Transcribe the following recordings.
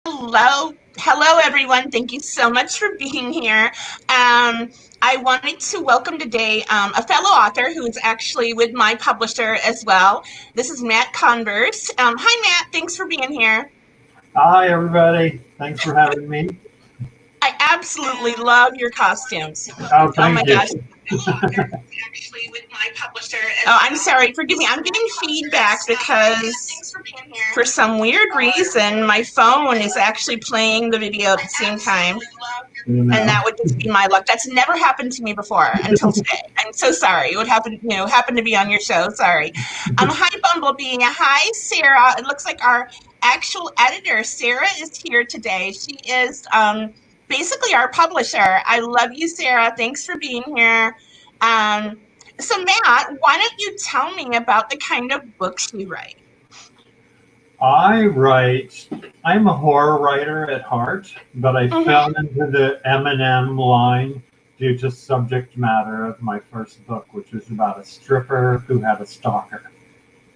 Hello, everyone. Thank you so much for being here. I wanted to welcome today a fellow author who is actually with my publisher as well. This is Matt Converse. Hi, Matt. Thanks for being here. Hi, everybody. Thanks for having me. I absolutely love your costumes. Oh, Oh my thank you. gosh. Actually, with my publisher. Oh, I'm sorry. Forgive me. I'm getting feedback because for some weird reason, my phone is actually playing the video at the same time. And that would just be my luck. That's never happened to me before until today. I'm so sorry. It would happen to be on your show. Sorry. Hi, Bumblebee. Hi, Sarah. It looks like our actual editor, Sarah, is here today. She is basically our publisher. I love you, Sarah. Thanks for being here. Um, so, Matt, why don't you tell me about the kind of books you write? I'm a horror writer at heart, but I Mm-hmm. fell into the M&M line due to subject matter of my first book, which was about a stripper who had a stalker.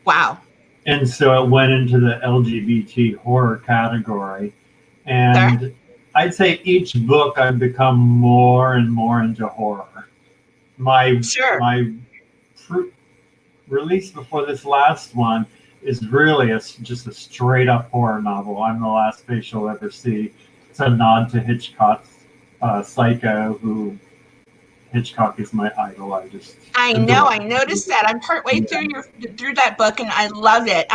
Wow. And so it went into the LGBT horror category. Sure. And I'd say each book I've become more and more into horror. My Sure. my pr- release before this last one is really just a straight up horror novel. I'm the last face you'll ever see. It's a nod to Hitchcock's Psycho, who Hitchcock is my idol. I just I know. adore I noticed that. I'm partway him. through that book, and I love it.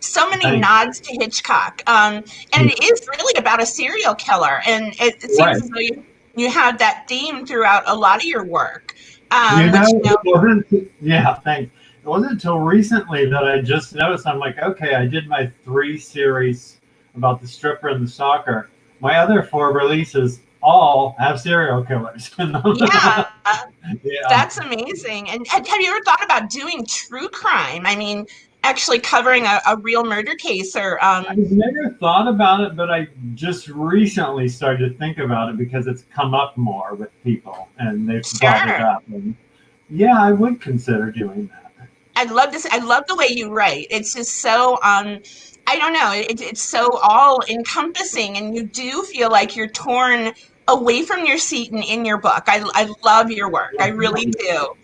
So many Thank nods to Hitchcock, and you. it is really about a serial killer, and it seems Right. as though you have that theme throughout a lot of your work. You Which know, it wasn't, yeah, thanks. It wasn't until recently that I just noticed, I'm like, okay, I did my 3 series about the stripper and the stalker. My other 4 releases all have serial killers in them. yeah, Yeah. that's amazing. And have you ever thought about doing true crime? I mean, actually covering a real murder case, or I've never thought about it, but I just recently started to think about it because it's come up more with people and they've brought it sure. up. And yeah, I would consider doing that. I love this. I love the way you write. It's just so I don't know. It's so all encompassing, and you do feel like you're torn away from your seat in your book. I love your work. I Well, thank really you. do.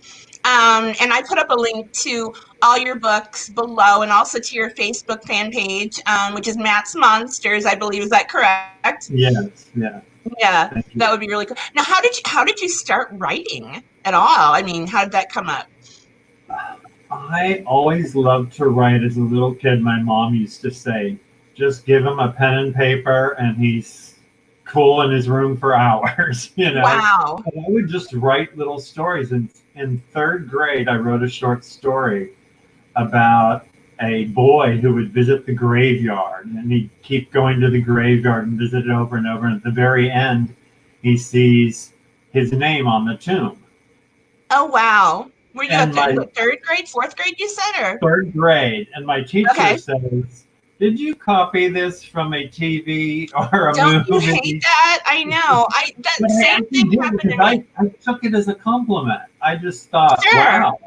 And I put up a link to all your books below, and also to your Facebook fan page, which is Matt's Monsters, I believe. Is that correct? Yes, yeah, Yeah, thank you. that would be really cool. Now, how did you start writing at all? I mean, how did that come up? I always loved to write as a little kid. My mom used to say, just give him a pen and paper and he's cool in his room for hours, you know. Wow. And I would just write little stories. And in 3rd grade, I wrote a short story about a boy who would visit the graveyard and he'd keep going to the graveyard and visit it over and over. And at the very end, he sees his name on the tomb. Oh, wow. Were you And my third grade, fourth grade, you said, or? 3rd grade, and my teacher Okay. says, "Did you copy this from a TV or a Don't you hate movie?" that? I know. That But I same actually thing did happened because to me. I took it as a compliment. I just thought, Sure. wow,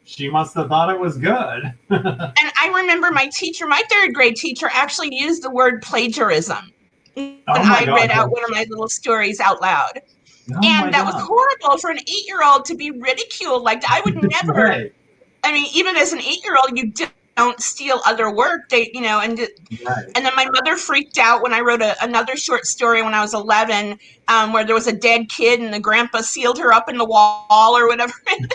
she must have thought it was good. Oh And I remember my third grade teacher actually used the word plagiarism when my I read God. out one of my little stories out loud. Oh my And that was God. horrible for an 8-year-old to be ridiculed like that. I would never, Right, I mean, even as an 8-year-old, you don't steal other work. right. And then my mother freaked out when I wrote another short story when I was 11, where there was a dead kid and the grandpa sealed her up in the wall or whatever.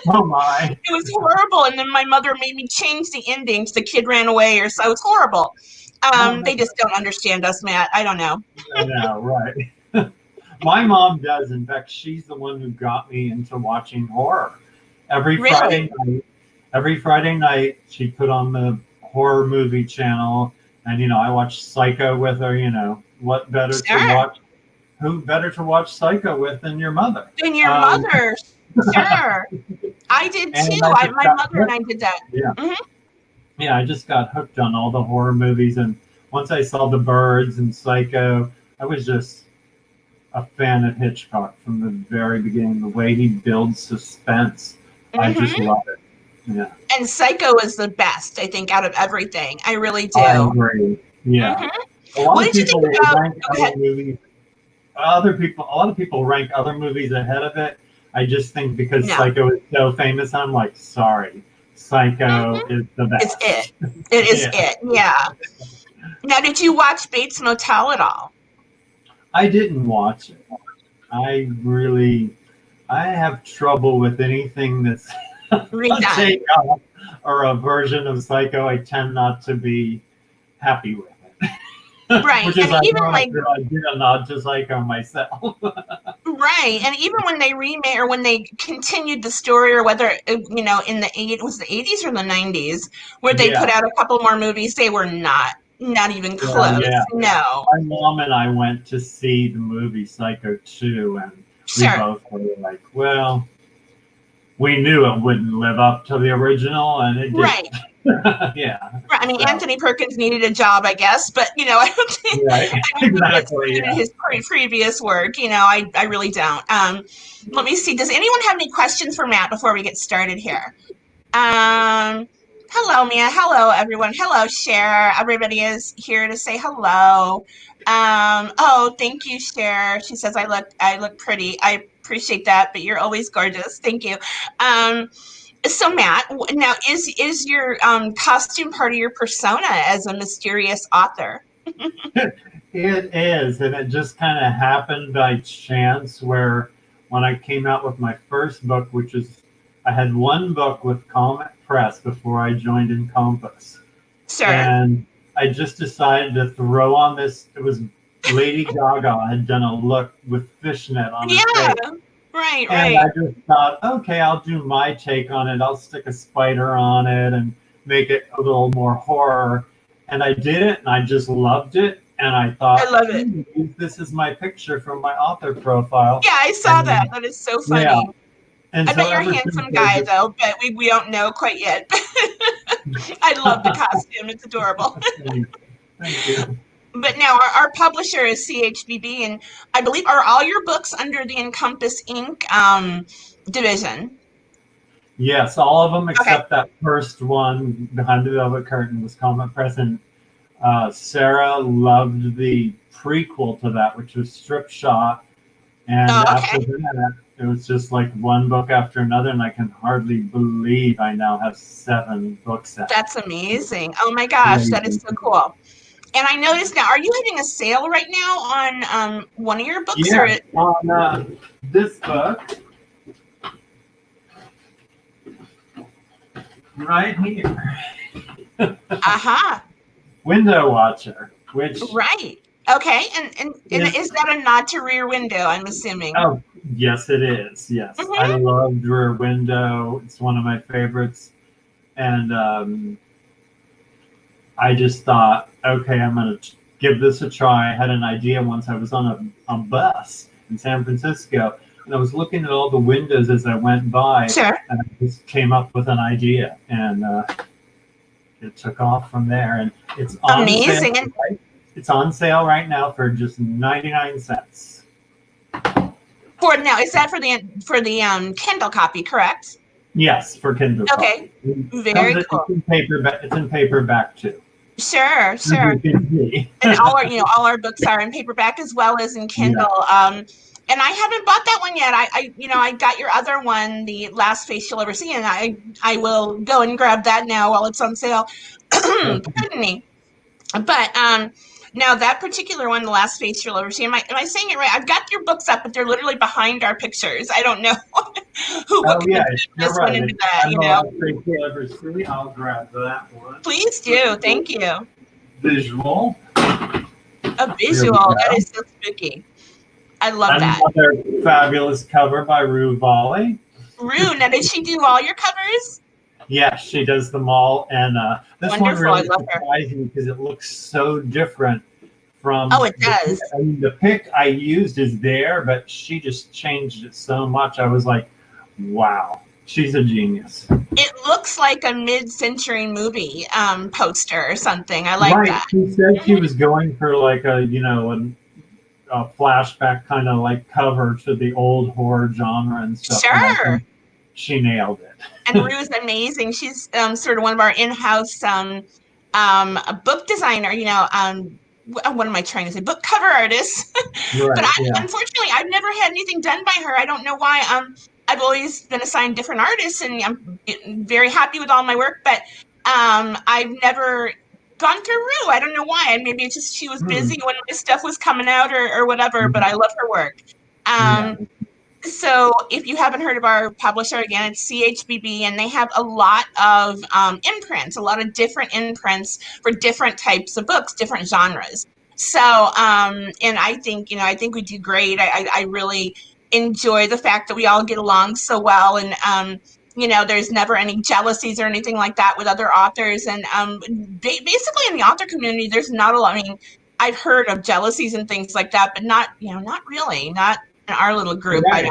Oh my. It was horrible. And then my mother made me change the endings. The kid ran away, or so. It was horrible. Oh They no. just don't understand us, Matt. I don't know. I know, right. My mom does. In fact, she's the one who got me into watching horror. Every Friday Really? night, every Friday night, she'd put on the horror movie channel, and I watched Psycho with her. What better to Sure. watch? Who better to watch Psycho with than your mother? And your Um, mother, sure. I did too. and I just My got mother and hooked. I did that. Yeah, Hmm. yeah, I just got hooked on all the horror movies, and once I saw The Birds and Psycho, I was just a fan of Hitchcock from the very beginning. The way he builds suspense, I just Hmm. love it. Yeah, And Psycho is the best, I think, out of everything. I really I do. agree. Yeah, Hmm. What did you think about? Go ahead. A lot of people rank other movies ahead of it. I just think because No. Psycho is so famous, I'm like, sorry, Psycho is the best. It's it. It is it. Yeah. Now, did you watch Bates Motel at all? I didn't watch it. I have trouble with anything that's a takeoff or a version of Psycho. I tend not to be happy with it. Right. Which is and even like I did a nod to Psycho myself. Right. And even when they remade or when they continued the story, or whether, in the was the 80s or the 90s, where they put out a couple more movies, they were not even close. Yeah. No. My mom and I went to see the movie Psycho 2, and we both were like, well, we knew it wouldn't live up to the original, and it did. Right. Yeah. Right. I mean, Anthony Perkins needed a job, I guess, but I don't think exactly his previous work. I really don't. Let me see. Does anyone have any questions for Matt before we get started here? Hello, Mia. Hello, everyone. Hello, Cher. Everybody is here to say hello. Oh, thank you, Cher. She says I look pretty. I appreciate that, but you're always gorgeous. Thank you. So Matt, now is your costume part of your persona as a mysterious author? It is, and it just kind of happened by chance. Where when I came out with my first book, which is I had one book with Comet Press before I joined Encompass. Sure. And I just decided to throw on this. It was Lady Gaga had done a look with fishnet on her face. Right. And I just thought, okay, I'll do my take on it. I'll stick a spider on it and make it a little more horror. And I did it, and I just loved it. And I thought, I love it. This is my picture from my author profile. Yeah, I saw that. That is so funny. Yeah. And I bet you're a handsome guy, though, but we don't know quite yet. I love the costume. It's adorable. Thank you. But now our publisher is CHBB, and I believe, are all your books under the Encompass Inc. Division? Yes, all of them except that first one, Behind the Velvet Curtain, was Comet Press. And Sarah loved the prequel to that, which was Strip Shot. And after that, it was just like one book after another, and I can hardly believe I now have 7 books out. That's amazing. Oh my gosh, that is so cool. And I noticed now, are you having a sale right now on one of your books? Yeah, on this book. Right here. Window Watcher, which... Right. Okay, and is that a nod to Rear Window, I'm assuming? Oh, yes, it is. Yes. I loved Rear Window. It's one of my favorites. And I just thought, okay, I'm going to give this a try. I had an idea once. I was on a bus in San Francisco, and I was looking at all the windows as I went by. Sure. And I just came up with an idea, and it took off from there. And it's on amazing. Sale, right? It's on sale right now for just 99 cents. For now, is that for the Kindle copy, correct? Yes, for Kindle. Okay, very cool. It's in paperback too. Sure. And all our books are in paperback as well as in Kindle. Yeah. And I haven't bought that one yet. I got your other one, The Last Face You'll Ever See, and I will go and grab that now while it's on sale. Pardon me. But now that particular one, The Last Face You'll Ever See, am I saying it right? I've got your books up, but they're literally behind our pictures. I don't know who put this one into that. Last Face You'll Ever See. I'll grab that one. Please do. Thank you. Visual. A visual. That is so spooky. I love that. Another fabulous cover by Rue Volley. Rue, now did she do all your covers? Yes, she does them all, and this Wonderful. one really surprised me because it looks so different from. Oh, it does. The pick I used is there, but she just changed it so much. I was like, "Wow, she's a genius." It looks like a mid-century movie poster or something. I like that. She said she was going for like a flashback kind of like cover to the old horror genre and stuff. Sure. And she nailed it. And Rue's amazing. She's sort of one of our in-house book designer, what am I trying to say? Book cover artists. But Right. Yeah. unfortunately, I've never had anything done by her. I don't know why. I've always been assigned different artists, and I'm very happy with all my work. But I've never gone through Rue. I don't know why. And maybe it's just she was busy when my stuff was coming out, or whatever. But I love her work. Yeah. So if you haven't heard of our publisher, again, it's CHBB, and they have a lot of imprints, a lot of different imprints for different types of books, different genres. So, and I think, I think we do great. I really enjoy the fact that we all get along so well, and there's never any jealousies or anything like that with other authors. And basically, in the author community, there's not a lot. I mean, I've heard of jealousies and things like that, but not really, not in our little group. Right.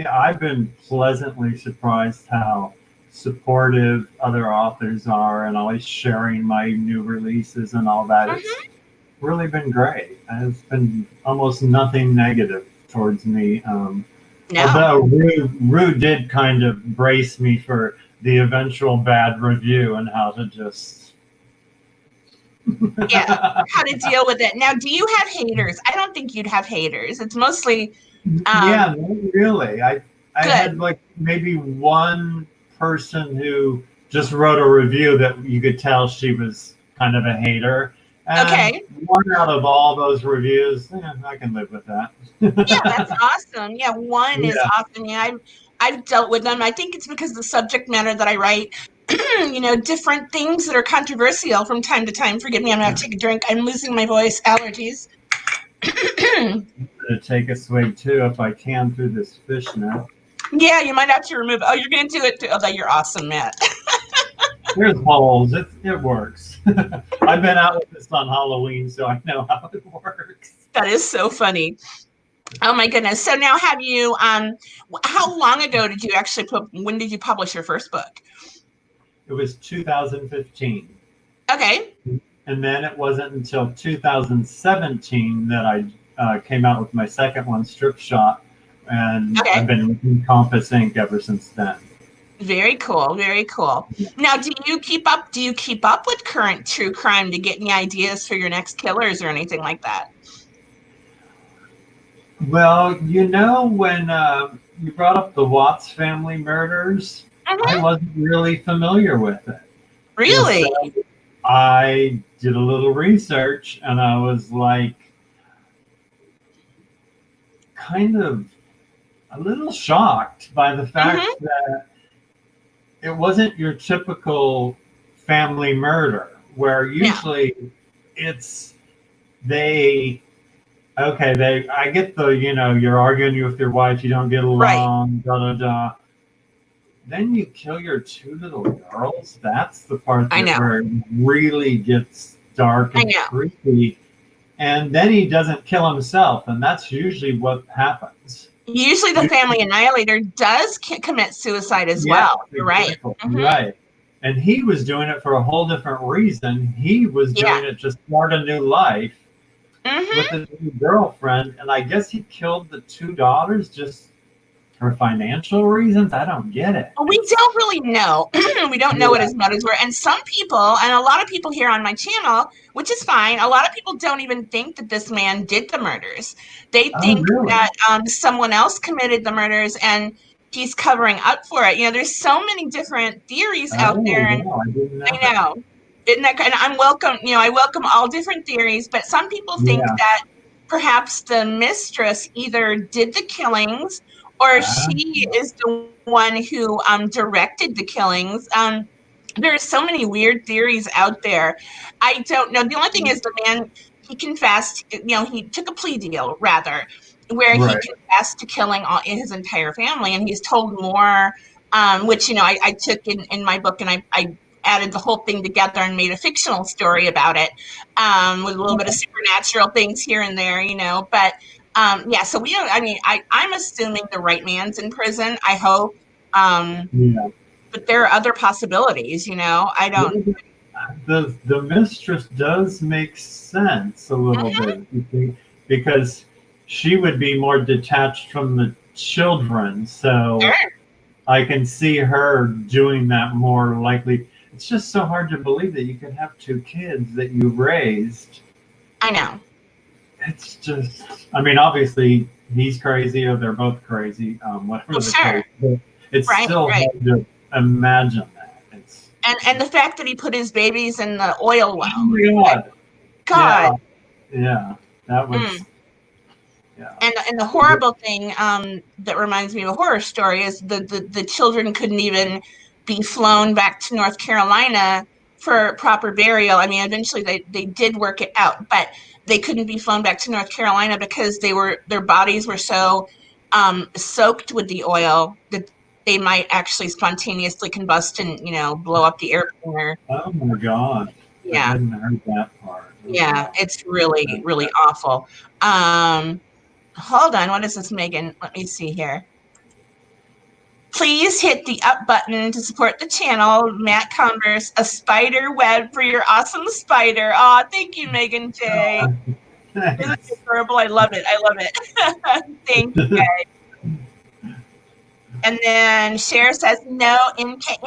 I've been pleasantly surprised how supportive other authors are, and always sharing my new releases and all that. It's really been great. It's been almost nothing negative towards me. No. Although Rue did kind of brace me for the eventual bad review and how to just how to deal with it. Now, do you have haters? I don't think you'd have haters. It's mostly yeah, not really. I good. had like maybe one person who just wrote a review that you could tell she was kind of a hater. And Okay. one out of all those reviews, I can live with that. Yeah, that's awesome. Yeah, one is awesome. Yeah, I've dealt with them. I think it's because of the subject matter that I write. Different things that are controversial from time to time. Forgive me, I'm going to take a drink. I'm losing my voice. Allergies. I'm going to take a swig too if I can through this fish net. Yeah, you might have to remove it. Oh, you're going to do it too. Oh, you're awesome, Matt. There's holes. It works. I've been out with this on Halloween, so I know how it works. That is so funny. Oh my goodness. So now have you, how long ago did you actually when did you publish your first book? It was 2015. Okay. And then it wasn't until 2017 that I came out with my second one, Strip Shot, and I've been with Compass Inc. ever since then. Very cool. Very cool. Now, do you keep up with current true crime to get any ideas for your next killers or anything like that? Well, when you brought up the Watts family murders, I wasn't really familiar with it. Really? So I did a little research, and I was like kind of a little shocked by the fact that it wasn't your typical family murder, where usually I get the, you're arguing with your wife, you don't get along, da. Then you kill your two little girls. That's the part where it really gets dark and creepy. And then he doesn't kill himself, and that's usually what happens. Usually the family annihilator does commit suicide as well. You're right. Right. And he was doing it for a whole different reason. He was doing it to start a new life with his new girlfriend. And I guess he killed the two daughters just for financial reasons. I don't get it. We don't really know. We don't know what his motives were. And some people, and a lot of people here on my channel, which is fine, a lot of people don't even think that this man did the murders. They think that someone else committed the murders and he's covering up for it. There's so many different theories out there. And I know. And I'm welcome, I welcome all different theories, but some people think that perhaps the mistress either did the killings or she is the one who directed the killings. There are so many weird theories out there. I don't know. The only thing is the man, he confessed, he took a plea deal, rather, where he confessed to killing his entire family, and he's told more, which, I took in my book, and I added the whole thing together and made a fictional story about it, with a little bit of supernatural things here and there, but so we don't, I'm assuming the right man's in prison, I hope. But there are other possibilities, I don't. The mistress does make sense a little bit, because she would be more detached from the children. So I can see her doing that more likely. It's just so hard to believe that you could have two kids that you raised I know. It's just, I mean, obviously he's crazy or they're both crazy, whatever the case. But it's still hard to imagine that. It's and the fact that he put his babies in the oil well. Oh my God. God. Yeah. That was. Yeah. And the horrible thing that reminds me of a horror story is the children couldn't even be flown back to North Carolina for proper burial. I mean, eventually they did work it out, but they couldn't be flown back to North Carolina because their bodies were so soaked with the oil that they might actually spontaneously combust and blow up the airplane. Oh my God. Yeah. I hadn't heard that part. Yeah, it's really, really awful. Hold on, what is this, Megan? Let me see here. Please hit the up button to support the channel. Matt Converse, a spider web for your awesome spider. Oh, thank you, Megan J. It's adorable. I love it. I love it. Thank you, guys. And then Cher says, no, NK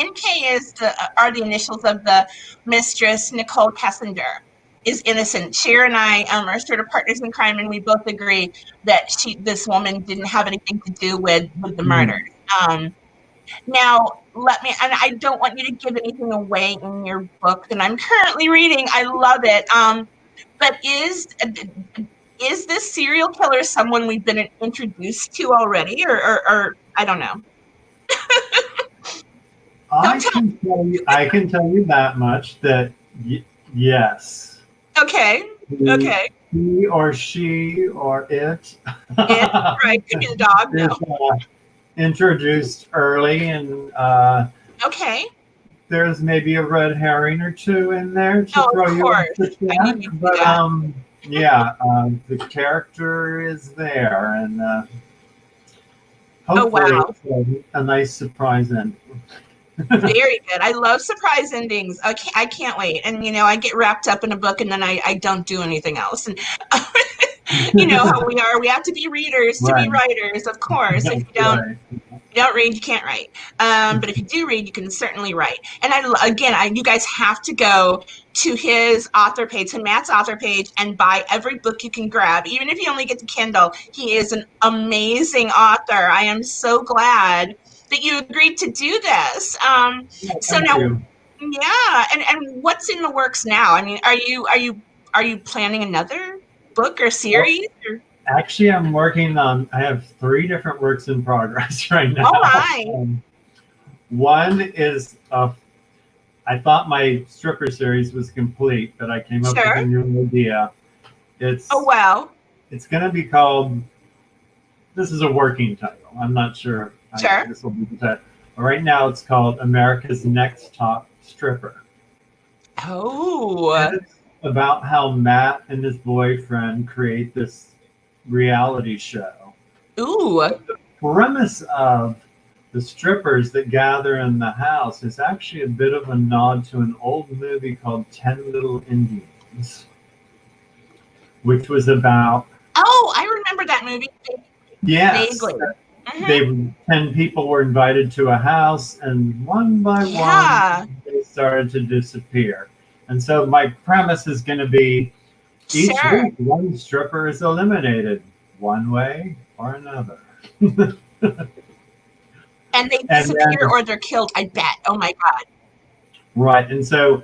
are the initials of the mistress, Nicole Kessinger. Is innocent. Cher and I are sort of partners in crime, and we both agree that this woman didn't have anything to do with the murder. Now, and I don't want you to give anything away in your book that I'm currently reading. I love it. But is this serial killer someone we've been introduced to already, or I don't know. I can tell you that much, that yes. Okay. Okay. He or she or it. Right. Could be the dog. No. Introduced early, and okay. There's maybe a red herring or two in there to throw you off the track. But yeah, the character is there, and hopefully it's a nice surprise ending. Very good. I love surprise endings. Okay, I can't wait. And I get wrapped up in a book, and then I don't do anything else. And you know how we are. We have to be readers to be writers, of course. If you don't read, you can't write. But if you do read, you can certainly write. And you guys have to go to his author page, to Matt's author page, and buy every book you can grab. Even if you only get the Kindle, he is an amazing author. I am so glad that you agreed to do this. So now, and what's in the works now? I mean, are you planning another book or series? Or? Actually, I'm working on. I have 3 different works in progress right now. Oh my! One is I thought my stripper series was complete, but I came up with a new idea. It's going to be called. This is a working title. I'm not sure. This will be the title. But right now, it's called America's Next Top Stripper. Oh. And it's about how Matt and his boyfriend create this reality show. Ooh. But the premise of the strippers that gather in the house is actually a bit of a nod to an old movie called 10 Little Indians, which was about. Oh, I remember that movie. Yes. Vaguely. 10 people were invited to a house, and one by one, they started to disappear. And so my premise is going to be each week, one stripper is eliminated one way or another. And they disappear or they're killed, I bet. Oh, my God. Right. And so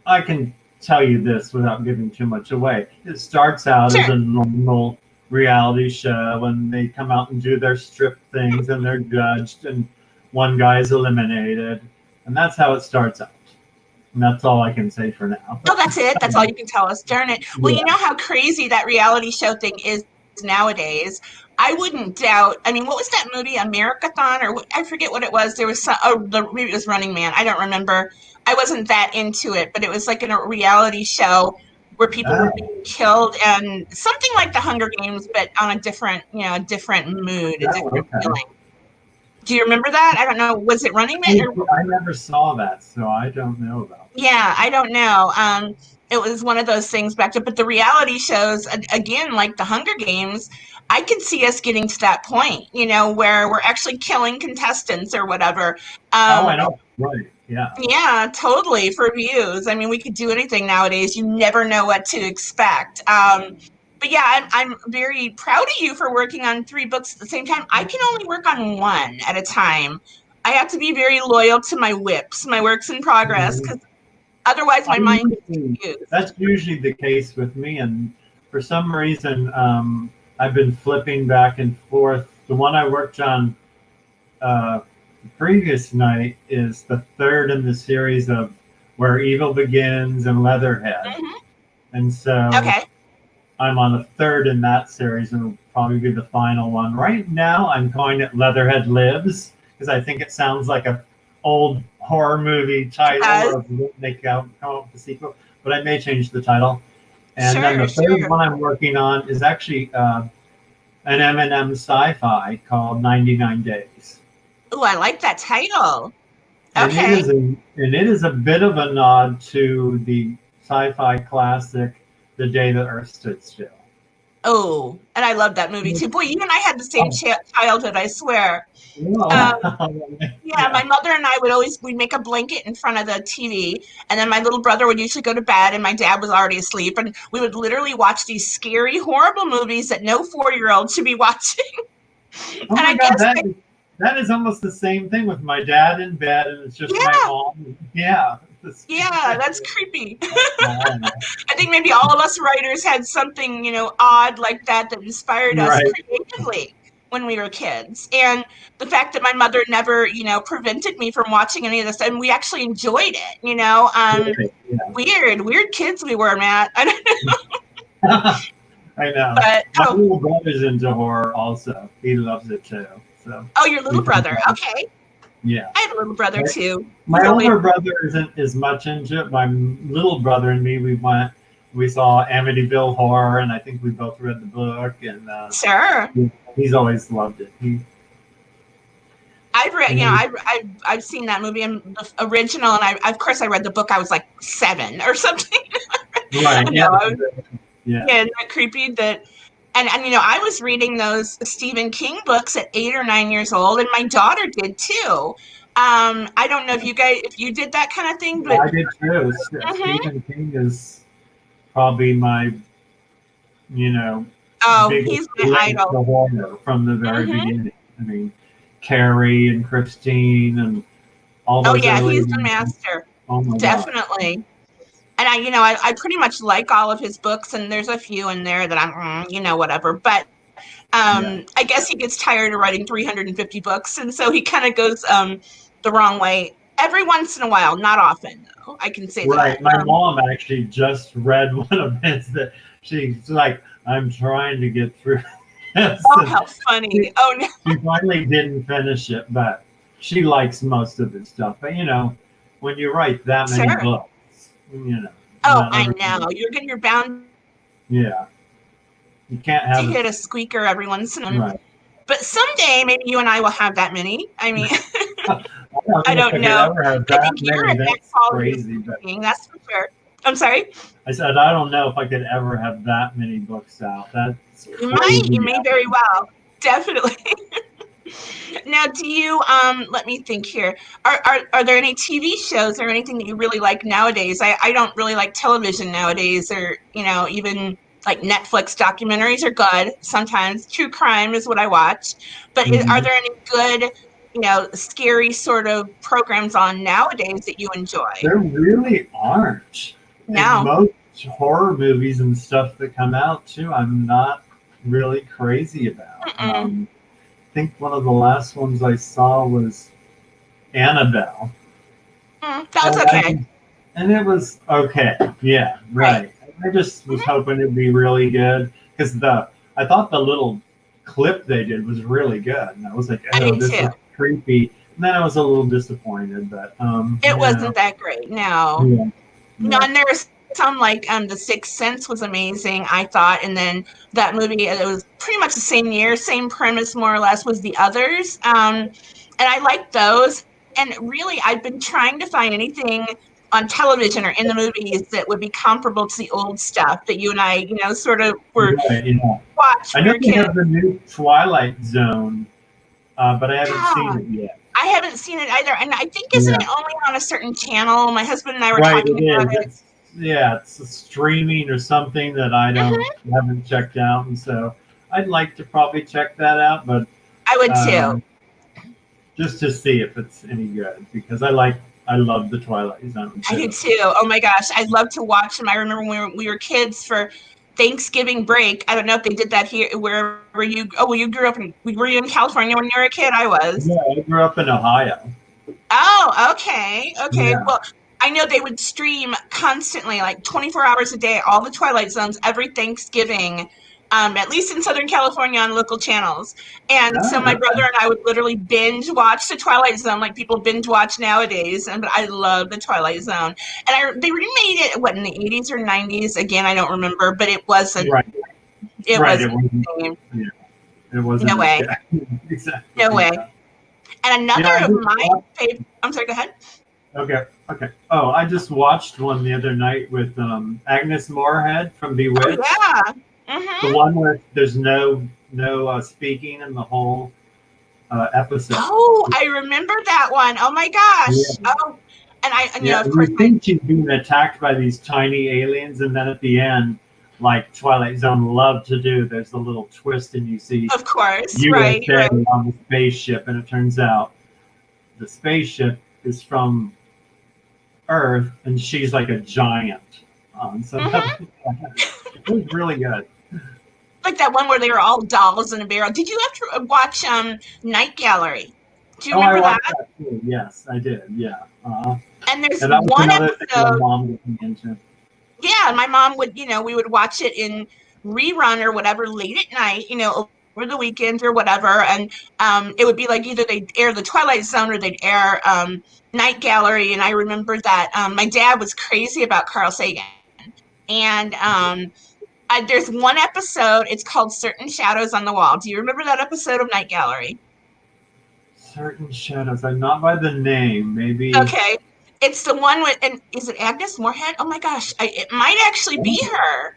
I can tell you this without giving too much away. It starts out as a normal reality show, and they come out and do their strip things, and they're judged, and one guy is eliminated. And that's how it starts out. And that's all I can say for now. Oh, that's it? That's all you can tell us? Darn it. Well, you know how crazy that reality show thing is nowadays. I wouldn't doubt. I mean, what was that movie, Americathon, or I forget what it was. There was maybe it was Running Man. I don't remember. I wasn't that into it, but it was like in a reality show where people were being killed, and something like the Hunger Games, but on a different, a different mood, a different feeling. Do you remember that? I don't know. Was it Running Man? I never saw that, so I don't know about it. Yeah, I don't know. It was one of those things back to, but the reality shows, again, like the Hunger Games, I could see us getting to that point, where we're actually killing contestants or whatever. I know. Right. Yeah. Yeah, totally, for views. I mean, we could do anything nowadays. You never know what to expect. But yeah, I'm very proud of you for working on 3 books at the same time. I can only work on one at a time. I have to be very loyal to my whips, my works in progress, Mhm. because otherwise my mind gets Usually, confused. that's usually the case with me, and for some reason, I've been flipping back and forth. The one I worked on the previous night is the third in the series of Where Evil Begins and Leatherhead, Hmm. and so Okay. I'm on the third in that series, and it'll probably be the final one. Right now, I'm calling it Leatherhead Lives because I think it sounds like a old horror movie title Yes. of they come up with a sequel. But I may change the title. And then Sure, the third sure. one I'm working on is actually an M&M sci-fi called 99 Days, Oh, I like that title. and Okay. it is a bit of a nod to the sci-fi classic The Day the Earth Stood Still. Oh, and I love that movie too. Boy, you and I had the same Oh, childhood, I swear. Um, wow. Yeah, my Yeah. mother and I we'd make a blanket in front of the TV, and then my little brother would usually go to bed, and my dad was already asleep, and we would literally watch these scary, horrible movies that no 4-year-old should be watching. Oh And my I God, guess, that is almost the same thing with my dad in bed, and it's just my yeah, mom. Yeah. yeah, that's creepy. Oh, I think maybe all of us writers had something, odd like that inspired us right, creatively when we were kids. And the fact that my mother never, prevented me from watching any of this, and we actually enjoyed it. right, yeah. Weird kids we were, Matt. I don't know, I know. but My little brother's into horror also. He loves it too. So oh, your we little think brother. that, Okay, yeah. I have a little brother My, too. He's my only older brother isn't as much into it. My little brother and me, we saw Amityville Horror, and I think we both read the book, and sure. he's always loved it. I've read, He I've seen that movie and the original, and of course I read the book. I was like 7 or something. right, No, yeah, I was, yeah. yeah, isn't that creepy that. And I was reading those Stephen King books at 8 or 9 years old, and my daughter did too. I don't know if you did that kind of thing, but I did too. mhm. Stephen King is probably my, you know, Oh, biggest he's my link idol. to horror from the very Hmm. beginning. I mean, Carrie and Christine and all Oh those yeah, early he's the ones. master, Oh my God. definitely. And I pretty much like all of his books, and there's a few in there that I'm, whatever. But Yeah. I guess he gets tired of writing 350 books, and so he kind of goes the wrong way every once in a while. Not often, though. I can say that. Right. My mom actually just read one of his that she's like, I'm trying to get through this. Oh, And how funny! Oh no, she finally didn't finish it, but she likes most of his stuff. But when you write that many sure. books, Oh, not I everybody. know. You're bound Yeah, you can't to have it hit a squeaker every once in a while. right. But someday, maybe you and I will have that many. I mean, I don't I know if don't I could know. ever have I that think you're many. at that That's quality of crazy. But thinking, that's for sure. I'm sorry. I said I don't know if I could ever have that many books out. That's You crazy. may very well. Definitely. Now, do you let me think here. Are there any TV shows or anything that you really like nowadays? I don't really like television nowadays, or even like Netflix documentaries are good. Sometimes true crime is what I watch. But are Mhm. there any good, scary sort of programs on nowadays that you enjoy? There really aren't. And No. most horror movies and stuff that come out too, I'm not really crazy about. Mm-mm. I think one of the last ones I saw was Annabelle, That's and okay. it was okay. Yeah, Right. right. I just was Hmm. hoping it'd be really good because I thought the little clip they did was really good, and I was like, I oh, did this too. looks creepy. And then I was a little disappointed, but It wasn't that great. No. yeah, No, yeah. and there was some like The Sixth Sense was amazing, I thought, and then that movie it was pretty much the same year, same premise more or less was The Others, and I liked those. And really, I've been trying to find anything on television or in the movies that would be comparable to the old stuff that you and I, sort of were Right, yeah. watched I when we know were they kids. have the new Twilight Zone, but I haven't seen Yeah, it yet. I haven't seen it either, and I think isn't Yeah. it only on a certain channel? My husband and I were Right, talking it about is. it. It's a streaming or something that I Hmm. haven't checked out, and so I'd like to probably check that out, but I would too. um, just to see if it's any good because I love the Twilight Zone I do too. too. Oh my gosh, I love to watch them. I remember when we were kids for Thanksgiving break. I don't know if they did that here. Where were you? Oh, well, you grew up in. Were you in California when you were a kid? I was. Yeah, I grew up in Ohio. Oh, okay. Okay. Yeah. Well, I know they would stream constantly, like 24 hours a day, all the Twilight Zones every Thanksgiving, at least in Southern California on local channels. And so Oh, my brother okay. and I would literally binge watch the Twilight Zone like people binge watch nowadays. And but I love the Twilight Zone. And they remade it, what, in the 80s or 90s? Again, I don't remember, but Right. it Right. wasn't the same. Yeah, it No wasn't as way. good. Exactly. No way. Yeah. And another I of just my watched. favorite, I'm sorry, go ahead. Okay. Okay. Oh, I just watched one the other night with Agnes Moorehead from Oh, Bewitched. yeah. The Mm-hmm. one where there's no speaking in the whole episode. Oh, I remember that one. Oh my Yeah. gosh. Oh, and Yeah. of And course, you think she's being attacked by these tiny aliens, and then at the end, like Twilight Zone loved to do, there's a little twist, and you see of course, right, USA right. on the spaceship, and it turns out the spaceship is from Earth, and she's like a giant. So Hmm. it was really good. Like that one where they were all dolls in a barrel. Did you have to watch Night Gallery? Do you Oh, I remember that? watched that too. Yes, I did. Yeah. And there's And that was one another thing my episode. mom got me into. Yeah, my mom would, we would watch it in rerun or whatever late at night, over the weekends or whatever. And it would be like either they'd air the Twilight Zone or they'd air Night Gallery. And I remember that my dad was crazy about Carl Sagan. And there's one episode, it's called Certain Shadows on the Wall. Do you remember that episode of Night Gallery? Certain shadows. I'm not by the name. Maybe. Okay. It's the one with, and is it Agnes Moorehead? Oh my gosh, it might actually be her.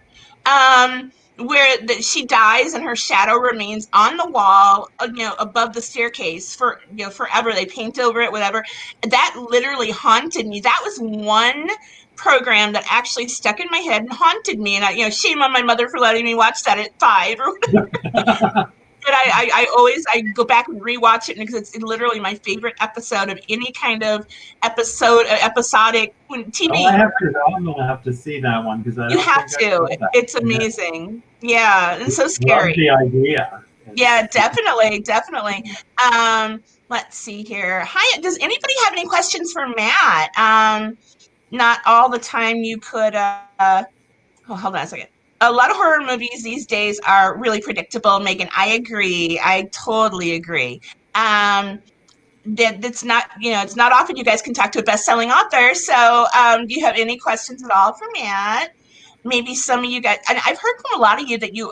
Where she dies and her shadow remains on the wall, above the staircase for, forever. They paint over it, whatever. That literally haunted me. That was one program that actually stuck in my head and haunted me. And shame on my mother for letting me watch that at 5 or but I always I go back and rewatch it because it's literally my favorite episode of any kind of episodic Oh, TV. I'm gonna have to see that one because I You don't have think I to. saw that. It's Yeah. amazing. Yeah, and so Love scary. the idea. Yeah, definitely, definitely. Let's see here. Hi, does anybody have any questions for Matt? Not all the time you could. Oh, hold on a second. A lot of horror movies these days are really predictable, Megan. I agree. I totally agree. Um, that's not, it's not often you guys can talk to a best-selling author. So, do you have any questions at all for Matt? Maybe some of you guys, and I've heard from a lot of you that you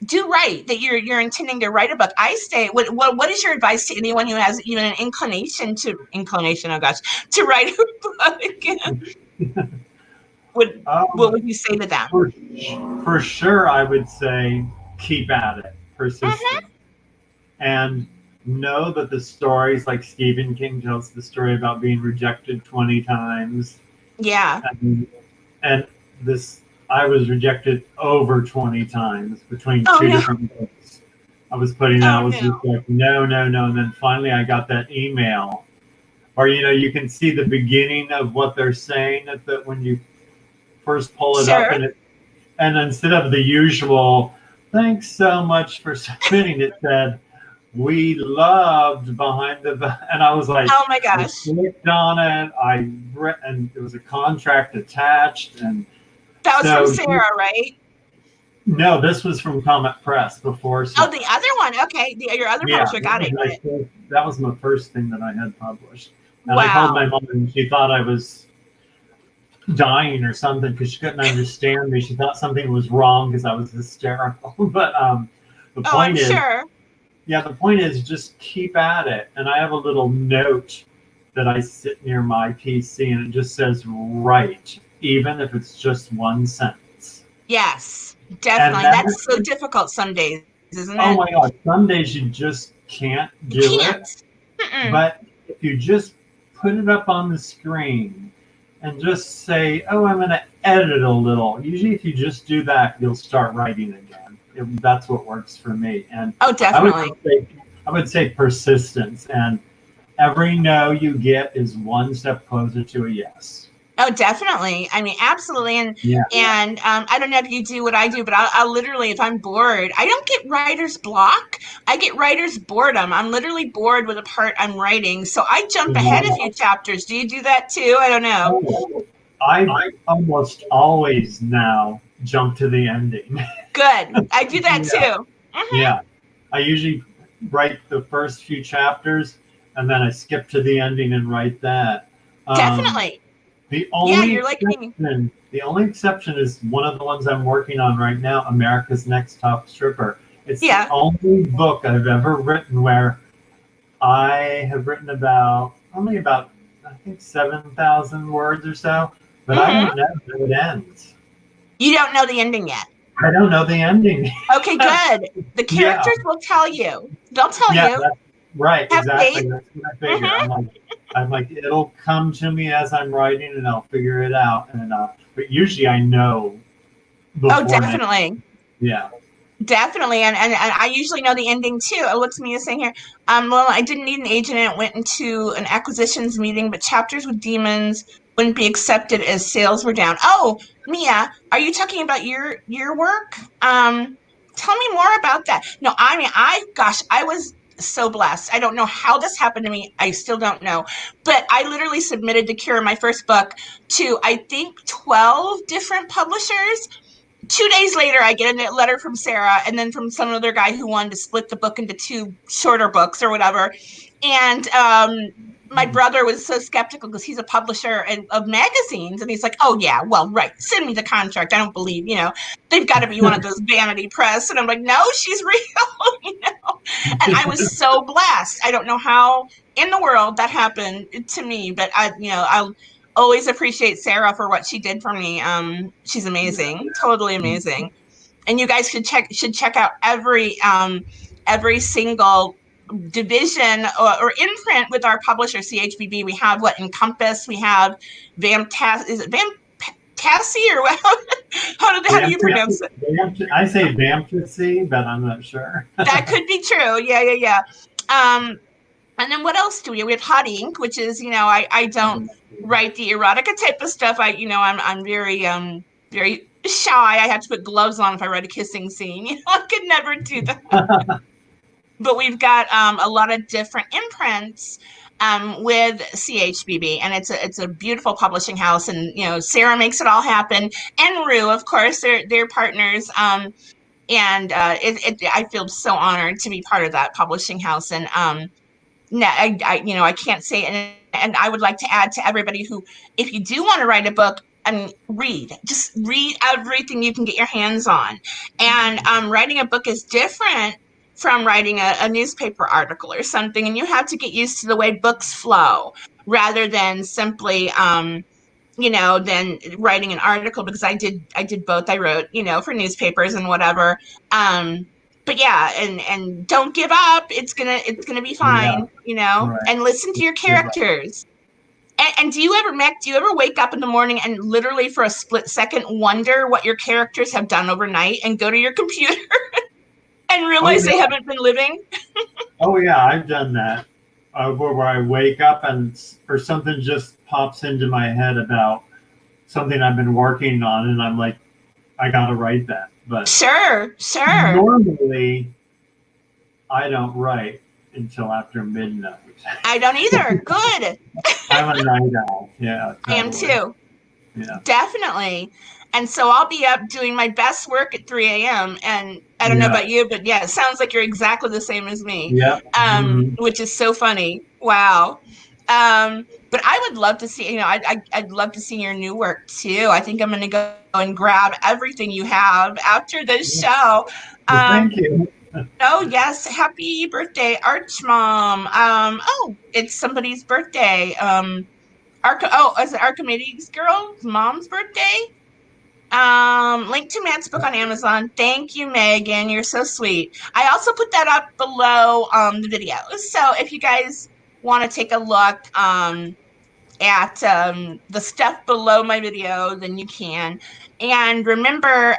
do write, that you're intending to write a book. I say, what is your advice to anyone who has even an inclination? Oh gosh, to write a book? Would what Um, would you say to them? for, for sure, I would say keep at it, Hmm. persistent, and know that the stories, like Stephen King tells the story about being rejected 20 times, Yeah. and this I was rejected over 20 times between Oh two no. different books. I was putting out, Oh I was no. just like, no, no, no. And then finally I got that email, or you can see the beginning of what they're saying at when you first pull it up, Sure. and instead of the usual thanks so much for submitting, it said we loved behind and I was like, Oh my I gosh. clicked on it, and there was a contract attached, and That was from so Sarah, right? no, this was from Comet Press before Oh, Sarah. the other one. Okay. Your other Yeah, publisher got it. Got it. that was my first thing that I had published. And I told Wow. my mom, and she thought I was dying or something because she couldn't understand me. She thought something was wrong because I was hysterical. But the Oh, I'm point is, sure. yeah, the point is just keep at it. And I have a little note that I sit near my PC, and it just says write, even if it's just one sentence. Yes, And definitely. that, That's so difficult some days, isn't oh it? my God, some days you just can't You do it. can't. But if you just put it up on the screen and just say, oh, I'm going to edit a little. Usually if you just do that, you'll start writing again. That's what works for me. And definitely. I would say persistence. And every no you get is one step closer to a yes. Oh, definitely. I mean, absolutely. And I don't know if you do what I do, but I'll literally, if I'm bored, I don't get writer's block. I get writer's boredom. I'm literally bored with a part I'm writing, so I jump ahead a few chapters. Do you do that too? I don't know. I almost always now jump to the ending. Good. I do that too. Yeah. I usually write the first few chapters and then I skip to the ending and write that. Definitely. The only you're like me. The only exception is one of the ones I'm working on right now, America's Next Top Stripper. It's the only book I've ever written where I have written only about I think 7,000 words or so, but I don't know how it ends. You don't know the ending yet. I don't know the ending. Okay, good. The characters will tell you. They'll tell you. Right, Have exactly. faith. That's what I figure. I'm like, it'll come to me as I'm writing, and I'll figure it out. But usually I know. Oh, definitely. Yeah. Definitely, and I usually know the ending too. It looks me saying here, well, I didn't need an agent and it went into an acquisitions meeting, but chapters with demons wouldn't be accepted as sales were down. Oh, Mia, are you talking about your work? Tell me more about that. No, I mean, I was so blessed. I don't know how this happened to me. I still don't know. But I literally submitted to Cure, my first book, to I think 12 different publishers. 2 days later, I get a letter from Sarah and then from some other guy who wanted to split the book into 2 shorter books or whatever. And my brother was so skeptical because he's a publisher of magazines. And he's like, oh, yeah, well, right. Send me the contract. I don't believe, they've got to be one of those vanity press. And I'm like, no, she's real, And I was so blessed. I don't know how in the world that happened to me, but I'll always appreciate Sarah for what she did for me. She's amazing, totally amazing. And you guys should check out every single division or imprint with our publisher CHBB. We have Encompass. We have is it Tassie or what? How do you pronounce it? I say Vamptasy, but I'm not sure. That could be true. Yeah. And then what else do we have? We have Hot Ink, which is, I don't write the erotica type of stuff. I'm very very shy. I have to put gloves on if I write a kissing scene. I could never do that. But we've got a lot of different imprints with CHBB, and it's a beautiful publishing house. And Sarah makes it all happen, and Rue, of course, they're partners. And I feel so honored to be part of that publishing house. And no, I can't say it. And I would like to add to everybody who, if you do want to write a book, just read everything you can get your hands on. And writing a book is different from writing a newspaper article or something. And you have to get used to the way books flow rather than simply, than writing an article, because I did both. I wrote, for newspapers and whatever. But yeah, and don't give up. It's gonna be fine, Right. And listen to your characters. And do you ever wake up in the morning and literally for a split second wonder what your characters have done overnight and go to your computer and realize they haven't been living? Oh yeah, I've done that. Where I wake up or something just pops into my head about something I've been working on, and I'm like, I gotta write that. But sure. Normally, I don't write until after midnight. I don't either. Good. I'm a night owl. Yeah. Totally. I am too. Yeah. Definitely. And so I'll be up doing my best work at 3 a.m. And I don't know about you, but yeah, it sounds like you're exactly the same as me. Yeah. Which is so funny. Wow. But I would love to see, I'd love to see your new work too. I think I'm going to go and grab everything you have after this show. Thank you. Oh yes, happy birthday, Arch Mom. It's somebody's birthday. Is it Archimedes' girl's mom's birthday? Link to Matt's book on Amazon. Thank you, Megan. You're so sweet. I also put that up below the video. So if you guys want to take a look at the stuff below my video, then you can. And remember,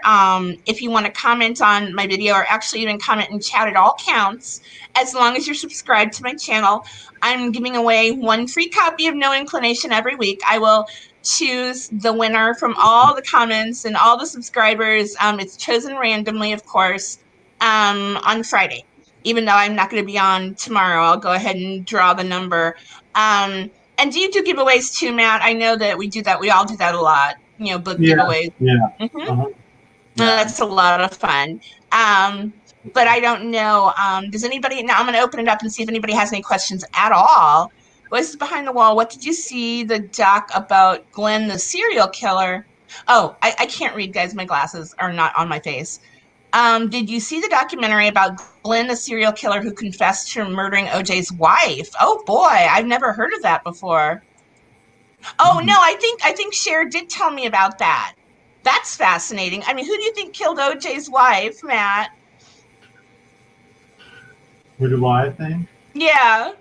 if you want to comment on my video or actually even comment in chat, it all counts as long as you're subscribed to my channel. I'm giving away one free copy of No Inclination every week. I will choose the winner from all the comments and all the subscribers. It's chosen randomly, of course, on Friday. Even though I'm not going to be on tomorrow, I'll go ahead and draw the number. And do you do giveaways too, Matt? I know that we do that. We all do that a lot. Book giveaways. Yeah. Mm-hmm. That's a lot of fun. But I don't know. Does anybody? Now I'm going to open it up and see if anybody has any questions at all. What's behind the wall? What did you see the doc about Glenn, the serial killer? Oh, I can't read, guys. My glasses are not on my face. Did you see the documentary about Glenn, the serial killer who confessed to murdering OJ's wife? Oh boy, I've never heard of that before. Oh no, I think Cher did tell me about that. That's fascinating. I mean, who do you think killed OJ's wife, Matt? Who do I think? Yeah.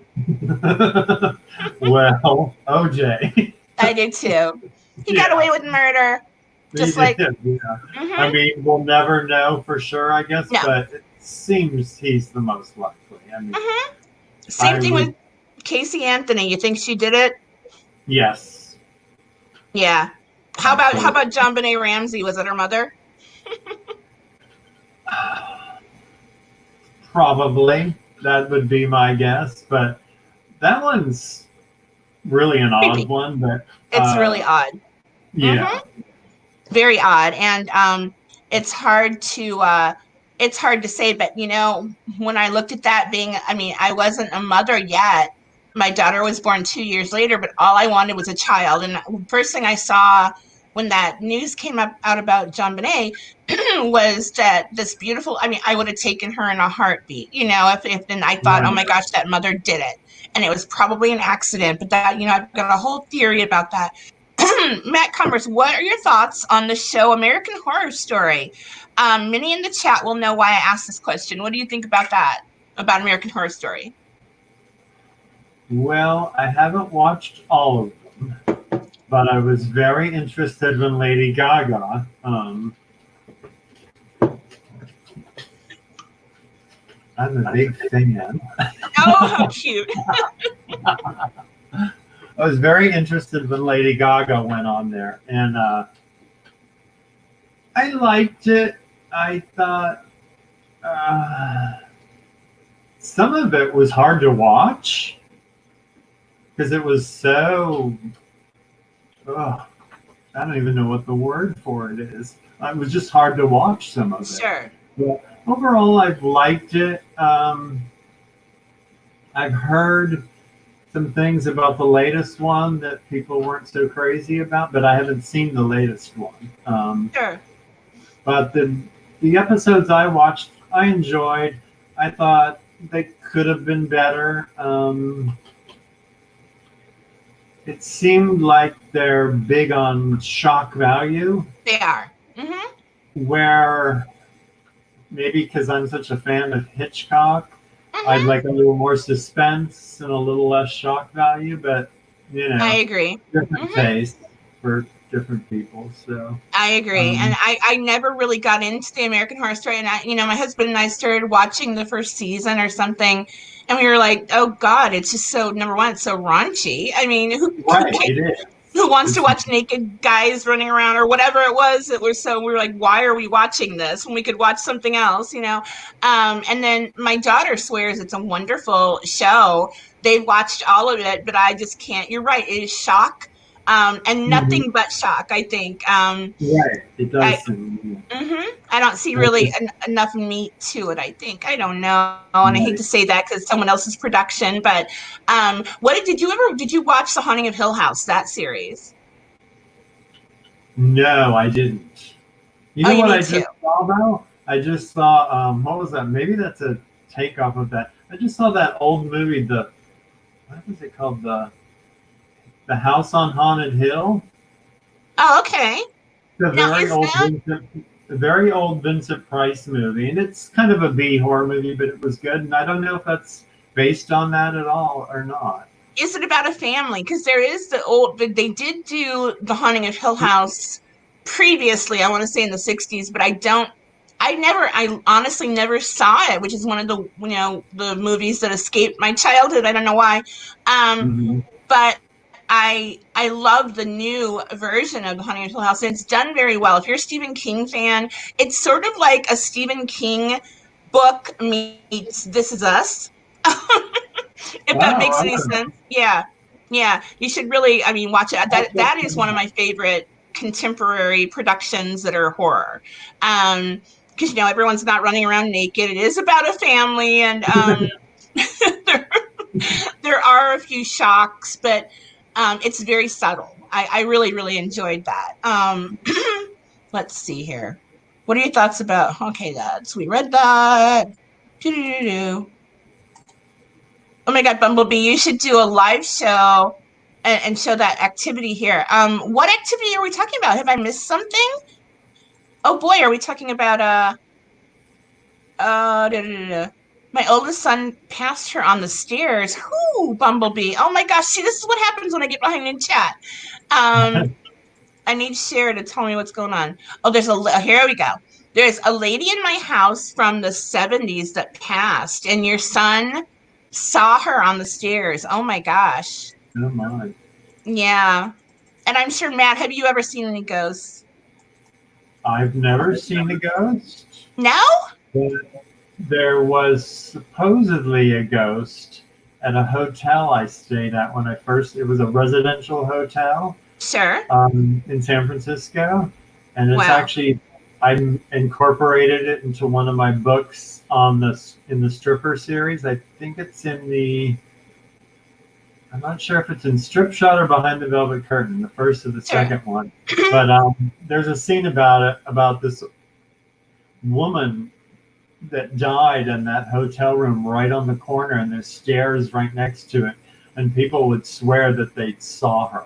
Well, OJ. I did too. He got away with murder. Just like, yeah. I mean, we'll never know for sure, I guess, but it seems he's the most likely. I mean, same thing with Casey Anthony. You think she did it? Yes. Yeah. How about JonBenet Ramsey? Was it her mother? Probably. That would be my guess, but that one's really an odd one. But it's really odd. Yeah. Very odd, and it's hard to say, but when I looked at that I wasn't a mother yet. My daughter was born 2 years later, but all I wanted was a child. And the first thing I saw when that news came out about JonBenet was that this beautiful, I would have taken her in a heartbeat, if and I thought, oh my gosh, that mother did it. And it was probably an accident, but that, I've got a whole theory about that. Matt Converse, what are your thoughts on the show American Horror Story? Many in the chat will know why I asked this question. What do you think about that, about American Horror Story? Well, I haven't watched all of them, but I was very interested when Lady Gaga. I'm a big fan. Oh, how cute. I was very interested when Lady Gaga went on there, and I liked it. I thought some of it was hard to watch because it was so, I don't even know what the word for it is. It was just hard to watch some of it. Sure. But overall, I've liked it. I've heard some things about the latest one that people weren't so crazy about, but I haven't seen the latest one. Sure. But the episodes I watched, I enjoyed. I thought they could have been better. It seemed like they're big on shock value. They are. Where maybe because I'm such a fan of Hitchcock, I'd like a little more suspense and a little less shock value, but I agree. Different taste for different people. So I agree, and I never really got into the American Horror Story, and my husband and I started watching the first season or something, and we were like, oh God, it's just so, number one, it's so raunchy. I mean, who wants to watch naked guys running around or whatever it was? We were like, why are we watching this when we could watch something else, And then my daughter swears it's a wonderful show. They've watched all of it, but I just can't. You're right. It is shock. And nothing but shock, I think. Right, it does. I don't see really enough meat to it, I think. I don't know, and I hate to say that because someone else's production, but did you watch The Haunting of Hill House, that series? No, I didn't. You know what I just saw, though? I just saw, what was that? Maybe that's a takeoff of that. I just saw that old movie, what was it called? The House on Haunted Hill. Oh, okay. A very old Vincent Price movie, and it's kind of a B horror movie, but it was good. And I don't know if that's based on that at all or not. is it about a family? Because there is they did do The Haunting of Hill House previously, I want to say in the 60s, but I honestly never saw it, which is one of the movies that escaped my childhood. I don't know why. Mm-hmm. But I love the new version of The Haunting of Hill House, and it's done very well. If you're a Stephen King fan, it's sort of like a Stephen King book meets This Is Us. If that makes Oh, any sense. Yeah. Yeah. You should really, I mean, watch it. That is one of my favorite contemporary productions that are horror. Because everyone's not running around naked. It is about a family, and there, there are a few shocks, but it's very subtle. I really, really enjoyed that. Let's see here. What are your thoughts about? Okay, we read that. Doo-doo-doo-doo. Oh my God, Bumblebee, you should do a live show and show that activity here. What activity are we talking about? Have I missed something? Oh boy, are we talking about da, da, da, da. My oldest son passed her on the stairs. Whoo, Bumblebee. Oh my gosh, see, this is what happens when I get behind in chat. Um, I need Cher to tell me what's going on. Oh, here we go. There's a lady in my house from the 70s that passed, and your son saw her on the stairs. Oh my gosh. oh my. Yeah. And I'm sure, Matt, have you ever seen any ghosts? I've never seen a ghost. No? But there was supposedly a ghost at a hotel I stayed at when it was a residential hotel Sure. in San Francisco. And it's Wow. actually, I incorporated it into one of my books in the stripper series. I think it's I'm not sure if it's in Strip Shot or Behind the Velvet Curtain, the first or the Sure. second one. But there's a scene about this woman that died in that hotel room right on the corner, and there's stairs right next to it, and people would swear that they saw her.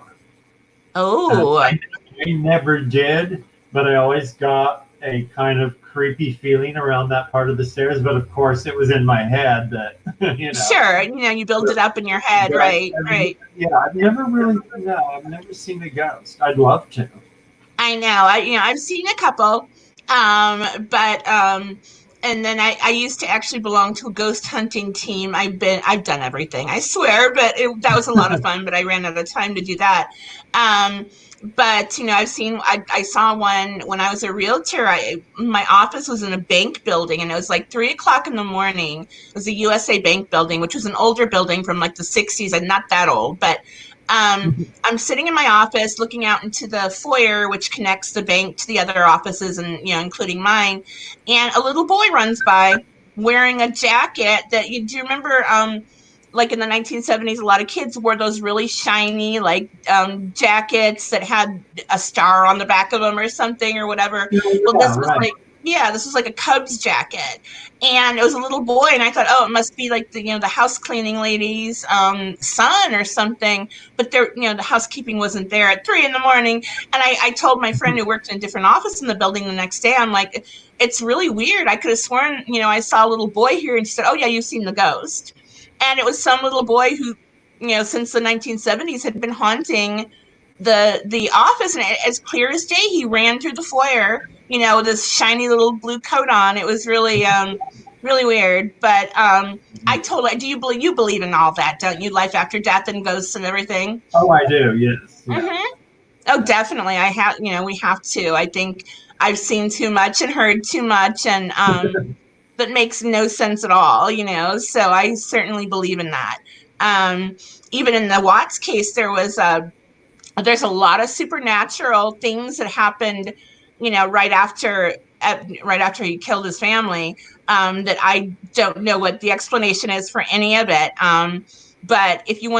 Oh. I never did, but I always got a kind of creepy feeling around that part of the stairs. But of course, it was in my head that Sure. You build it up in your head, right? Right. Yeah, I've never seen a ghost. I'd love to. I know. I've seen a couple, but and then I used to actually belong to a ghost hunting team. I've done everything, I swear, but that was a lot of fun. But I ran out of time to do that. But I saw one when I was a realtor. My office was in a bank building, and it was like 3 o'clock in the morning. It was a USA Bank building, which was an older building from like the 60s, and not that old, but. I'm sitting in my office looking out into the foyer, which connects the bank to the other offices, and including mine. And a little boy runs by wearing a jacket that do you remember? Like in the 1970s, a lot of kids wore those really shiny jackets that had a star on the back of them or something or whatever. Well, this was like a Cubs jacket, and it was a little boy, and I thought, oh, it must be like the house cleaning lady's son or something. But the housekeeping wasn't there at 3 a.m. And I told my friend who worked in a different office in the building the next day, I'm like, it's really weird. I could have sworn, I saw a little boy here. And she said, oh yeah, you've seen the ghost. And it was some little boy who, since the 1970s had been haunting the office, and as clear as day, he ran through the foyer, with this shiny little blue coat on. It was really, really weird. But I told her, you believe in all that, don't you? Life after death and ghosts and everything. Oh, I do. Yes. Yeah. Mm-hmm. Oh, definitely. I have. We have to. I think I've seen too much and heard too much, and that makes no sense at all. So I certainly believe in that. Even in the Watts case, there's a lot of supernatural things that happened, right after he killed his family, that I don't know what the explanation is for any of it. But if you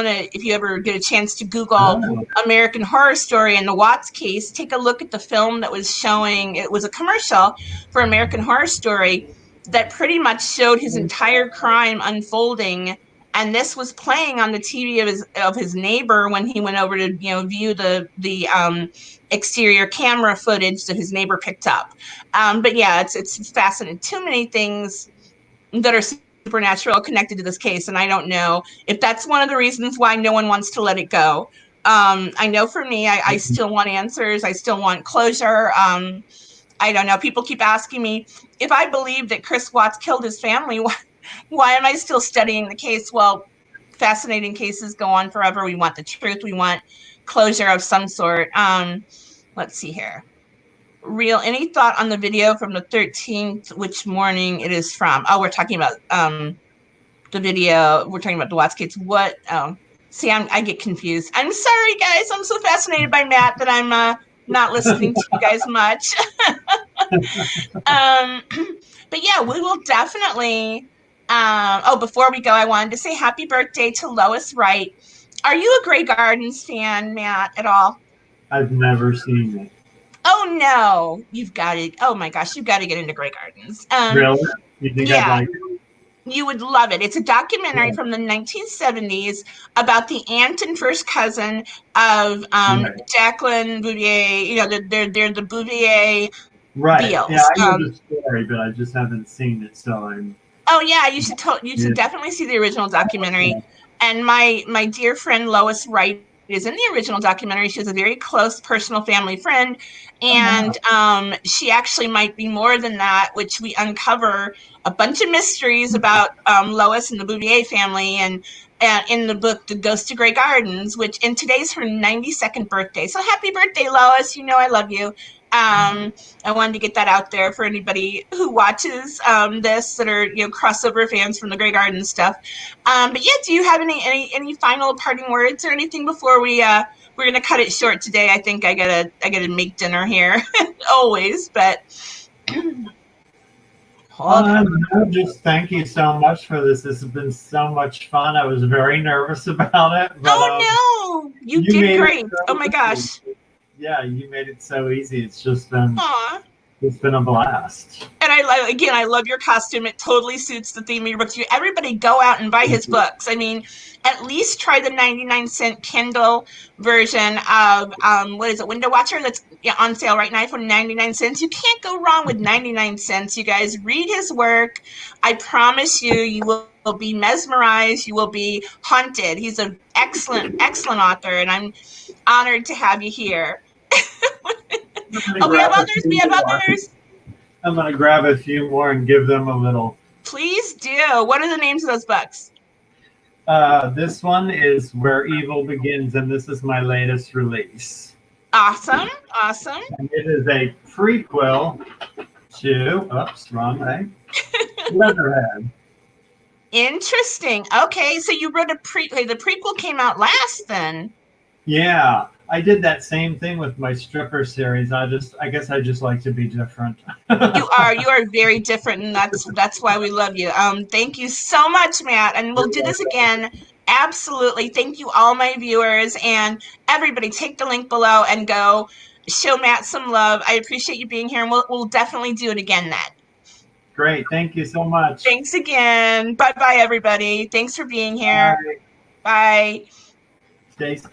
ever get a chance to Google American Horror Story and the Watts case, take a look at the film that was showing. It was a commercial for American Horror Story that pretty much showed his entire crime unfolding. And this was playing on the TV of his neighbor when he went over to view the exterior camera footage that his neighbor picked up. But yeah, it's fascinating. Too many things that are supernatural connected to this case, and I don't know if that's one of the reasons why no one wants to let it go. I know for me, I still want answers. I still want closure. I don't know. People keep asking me if I believe that Chris Watts killed his family. Why am I still studying the case? Well, fascinating cases go on forever. We want the truth. We want closure of some sort. Let's see here. Real, any thought on the video from the 13th, which morning it is from? Oh, we're talking about the video. We're talking about the Watts case. What? Oh, see, I get confused. I'm sorry, guys. I'm so fascinated by Matt that I'm not listening to you guys much. But yeah, we will definitely. Before we go, I wanted to say happy birthday to Lois Wright. Are you a Grey Gardens fan, Matt, at all? I've never seen it. Oh no, you've got to. Oh my gosh, you've got to get into Grey Gardens. Really? You think I'd like it? You would love it. It's a documentary from the 1970s about the aunt and first cousin of Jacqueline Bouvier. You know, they're the Bouvier Beals. Yeah, I know the story, but I just haven't seen it, so I'm. Oh yeah, you should definitely see the original documentary. Yeah. And my dear friend Lois Wright is in the original documentary. She was a very close personal family friend, and she actually might be more than that, which we uncover a bunch of mysteries about Lois and the Bouvier family, and in the book The Ghost of Grey Gardens, which in today's her 92nd birthday. So happy birthday, Lois. You know I love you. I wanted to get that out there for anybody who watches this that are crossover fans from the Grey Garden stuff. But yeah, do you have any final parting words or anything before we're gonna cut it short today? I think I gotta make dinner here always, but no, just thank you so much for this. This has been so much fun. I was very nervous about it. But, no, you did great. Oh my gosh. Yeah, you made it so easy. It's just been it's been a blast. And I love your costume. It totally suits the theme of your books. Everybody go out and buy his books. I mean, at least try the 99-cent Kindle version of what is it, Window Watcher? That's on sale right now for 99 cents. You can't go wrong with 99 cents. You guys read his work. I promise you will be mesmerized. You will be haunted. He's an excellent author, and I'm honored to have you here. We have others. I'm going to grab a few more and give them a little. Please do. What are the names of those books? This one is Where Evil Begins, and this is my latest release. Awesome. And it is a prequel to, wrong thing, Leatherhead. Interesting. Okay, so you wrote the prequel came out last then. Yeah, I did that same thing with my stripper series. I guess I just like to be different. You are very different, and that's why we love you. Thank you so much, Matt, and we'll do this again. Absolutely. Thank you, all my viewers, and everybody. Take the link below and go show Matt some love. I appreciate you being here, and we'll definitely do it again, Matt. Great. Thank you so much. Thanks again. Bye-bye, everybody. Thanks for being here. Bye. Bye. Stay scared.